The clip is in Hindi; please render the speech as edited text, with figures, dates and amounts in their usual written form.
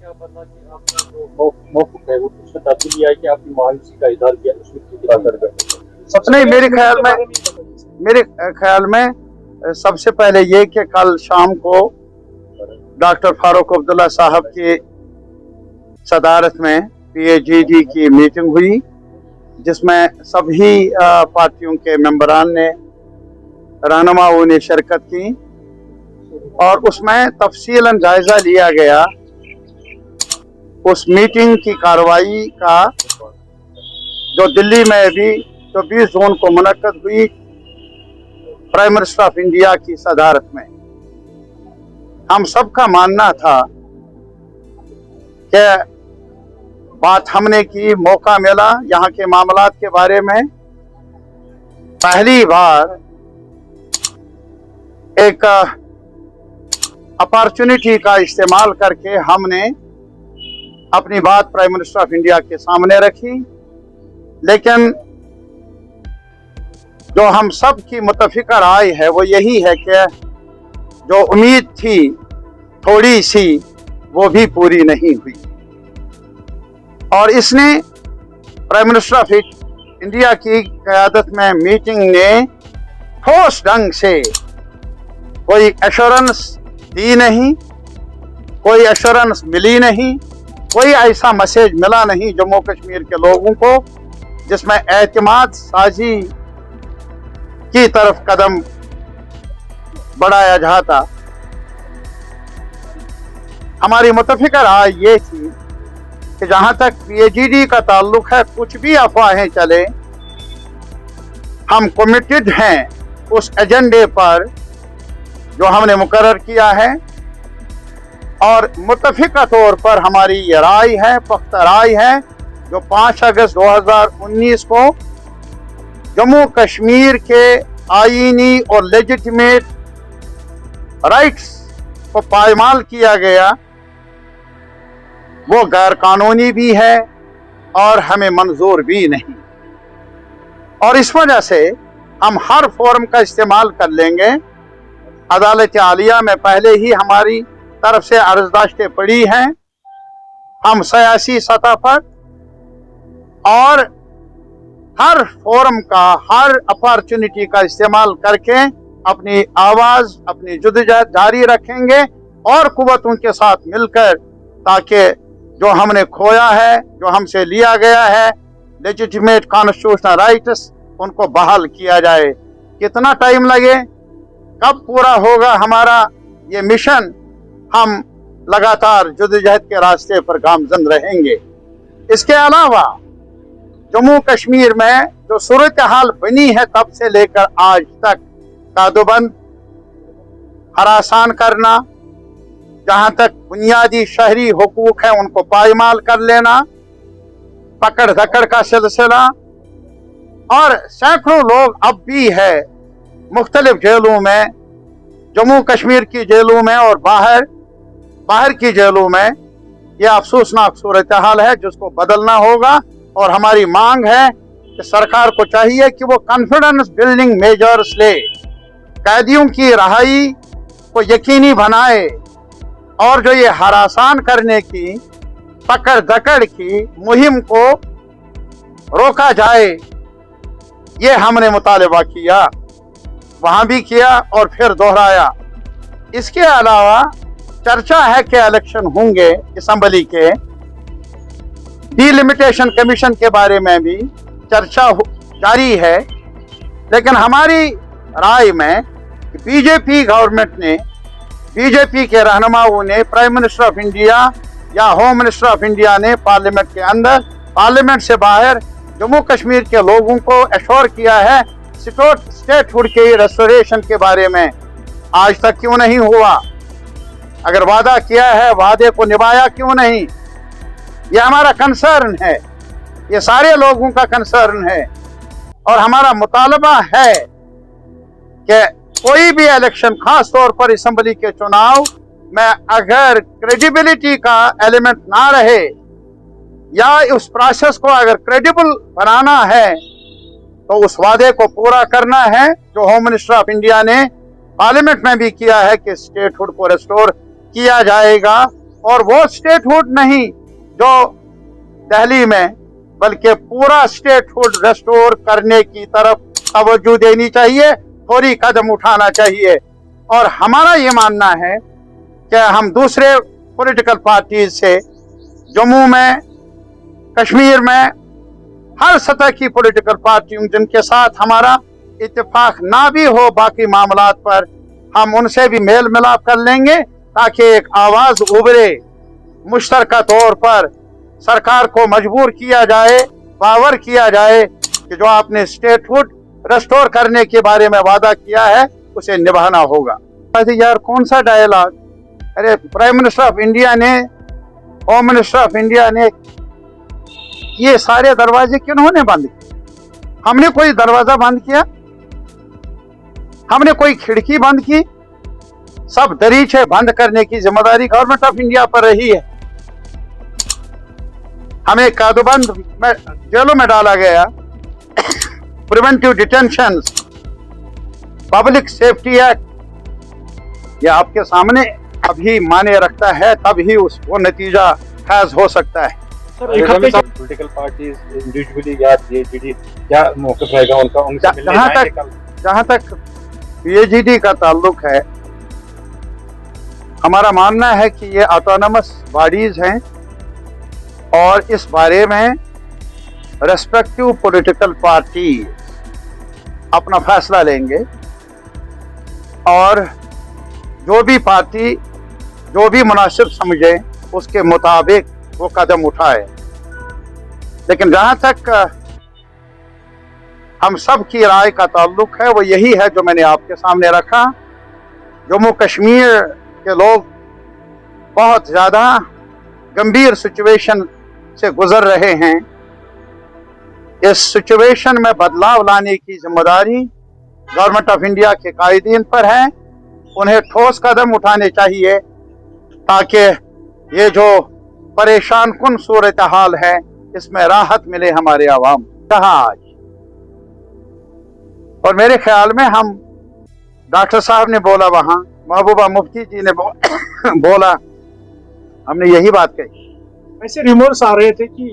क्या पता कि आपका जो मौक़िफ़ है वो उसमें तब्दीली आई कि आपकी मायूसी का इज़हार किया उसमें नहीं, मेरे ख्याल में सबसे पहले ये कि कल शाम को डॉक्टर फारूक अब्दुल्ला साहब की सदारत में PAGD की मीटिंग हुई, जिसमें सभी पार्टियों के मेंबरान ने, रहनुमाओं ने शिरकत की और उसमें तफसीलन जायजा लिया गया उस मीटिंग की कार्रवाई का जो दिल्ली में भी 24 जून को मुनक्कद हुई प्राइम मिनिस्टर ऑफ इंडिया की सदारत में। हम सबका मानना था कि बात हमने की, मौका मिला यहाँ के मामलात के बारे में पहली बार एक अपॉर्चुनिटी का इस्तेमाल करके हमने अपनी बात प्राइम मिनिस्टर ऑफ इंडिया के सामने रखी। लेकिन जो हम सब की मुत्तफ़िक़ा राय है वो यही है कि जो उम्मीद थी थोड़ी सी वो भी पूरी नहीं हुई और इसने प्राइम मिनिस्टर ऑफ इंडिया की क़यादत में मीटिंग ने ठोस ढंग से कोई एश्योरेंस दी नहीं, कोई एश्योरेंस मिली नहीं, कोई ऐसा मैसेज मिला नहीं जम्मू कश्मीर के लोगों को जिसमें एतमाद साजी की तरफ कदम बढ़ाया जाता। हमारी मुत्तफ़िक़ा राय ये थी कि जहाँ तक PAGD का ताल्लुक है, कुछ भी अफवाहें चले, हम कमिटेड हैं उस एजेंडे पर जो हमने मुकर्रर किया है और मुत्तफ़िक़ा तौर पर हमारी ये राय है, पुख्ता राय है, जो 5 अगस्त 2019 को जम्मू कश्मीर के आईनी और लेजिटिमेट राइट्स को पायमाल किया गया, वो गैर कानूनी भी है और हमें मंजूर भी नहीं। और इस वजह से हम हर फोरम का इस्तेमाल कर लेंगे। अदालत आलिया में पहले ही हमारी तरफ से अर्जदाश्तें पड़ी हैं, हम सियासी सतह पर और हर फोरम का, हर अपॉर्चुनिटी का इस्तेमाल करके अपनी आवाज़, अपनी जद्दोजहद जारी रखेंगे और कुव्वतों के साथ मिलकर, ताकि जो हमने खोया है, जो हमसे लिया गया है लेजिटिमेट कॉन्स्टिट्यूशनल राइट्स, उनको बहाल किया जाए। कितना टाइम लगे, कब पूरा होगा हमारा ये मिशन, हम लगातार जद्दोजहद के रास्ते पर गामजन रहेंगे। इसके अलावा जम्मू कश्मीर में जो सूरत हाल बनी है तब से लेकर आज तक, कादोबंद, हरासान करना, जहाँ तक बुनियादी शहरी हुकूक है उनको पायमाल कर लेना, पकड़ धकड़ का सिलसिला, और सैकड़ों लोग अब भी है मुख्तलिफ जेलों में, जम्मू कश्मीर की जेलों में और बाहर की जेलों में। यह अफसोसनाक सूरत हाल है जिसको बदलना होगा और हमारी मांग है कि सरकार को चाहिए कि वो कॉन्फिडेंस बिल्डिंग मेजर्स ले, कैदियों की रहाई को यकीनी बनाए और जो ये हरासान करने की, पकड़ धकड़ की मुहिम को रोका जाए। ये हमने मुतालबा किया, वहाँ भी किया और फिर दोहराया। इसके अलावा चर्चा है कि इलेक्शन होंगे असम्बली के, डिलिमिटेशन कमीशन के बारे में भी चर्चा जारी है। लेकिन हमारी राय में बीजेपी गवर्नमेंट ने, बीजेपी के रहनुमाओं ने, प्राइम मिनिस्टर ऑफ इंडिया या होम मिनिस्टर ऑफ इंडिया ने पार्लियामेंट के अंदर, पार्लियामेंट से बाहर जम्मू कश्मीर के लोगों को एश्योर किया है स्टेटहुड के रेस्टोरेशन के बारे में। आज तक क्यों नहीं हुआ? अगर वादा किया है, वादे को निभाया क्यों नहीं? ये हमारा कंसर्न है, ये सारे लोगों का कंसर्न है और हमारा मुतालबा है कि कोई भी इलेक्शन, खास तौर पर असम्बली के चुनाव में, अगर क्रेडिबिलिटी का एलिमेंट ना रहे या उस प्रोसेस को अगर क्रेडिबल बनाना है तो उस वादे को पूरा करना है जो होम मिनिस्टर ऑफ इंडिया ने पार्लियामेंट में भी किया है कि स्टेटहुड को रेस्टोर किया जाएगा और वो स्टेटहुड नहीं जो दिल्ली में, बल्कि पूरा स्टेटहुड रेस्टोर करने की तरफ तवज्जो देनी चाहिए, फौरी कदम उठाना चाहिए। और हमारा ये मानना है कि हम दूसरे पॉलिटिकल पार्टीज से जम्मू में, कश्मीर में, हर सतह की पॉलिटिकल पार्टियों जिनके साथ हमारा इत्तेफाक ना भी हो बाकी मामलात पर, हम उनसे भी मेल मिलाप कर लेंगे ताकि एक आवाज उभरे, मुश्तरका तौर पर सरकार को मजबूर किया जाए, पावर किया जाए कि जो आपने स्टेटहुड रेस्टोर करने के बारे में वादा किया है उसे निभाना होगा। यार कौन सा डायलॉग? अरे प्राइम मिनिस्टर ऑफ इंडिया ने, होम मिनिस्टर ऑफ इंडिया ने ये सारे दरवाजे किन्होंने बंद किए? हमने कोई दरवाजा बंद किया? हमने कोई खिड़की बंद की? सब दरीचे बंद करने की जिम्मेदारी गवर्नमेंट ऑफ इंडिया पर रही है। हमें कादोबंद जेलों में डाला गया, preventive detention, public safety act, ये आपके सामने अभी माने रखता है, तभी वो नतीजा फैज हो सकता है। सर एक हफ्ते पॉलिटिकल पार्टीज इंडिविजुअली या पीएचडी क्या मौक़िफ़ रहेगा उनका, उनसे मिलने जाएंगे? जहां तक पीएचडी का ताल्लुक है, हमारा मानना है कि ये ऑटोनमस बॉडीज हैं और इस बारे में रेस्पेक्टिव पॉलिटिकल पार्टी अपना फैसला लेंगे और जो भी पार्टी जो भी मुनासिब समझे उसके मुताबिक वो कदम उठाए। लेकिन जहां तक हम सब की राय का ताल्लुक है वो यही है जो मैंने आपके सामने रखा। जम्मू कश्मीर के लोग बहुत ज़्यादा गंभीर सिचुएशन से गुजर रहे हैं। इस सिचुएशन में बदलाव लाने की जिम्मेदारी गवर्नमेंट ऑफ इंडिया के कायदीन पर है। उन्हें ठोस कदम उठाने चाहिए ताकि ये जो परेशान कुन सूरत हाल है इसमें राहत मिले हमारे आवाम कहा आज। और मेरे ख्याल में हम डॉक्टर साहब ने बोला, वहाँ महबूबा मुफ्ती जी ने बोला, हमने यही बात कही। ऐसे रिमोर्स आ रहे थे कि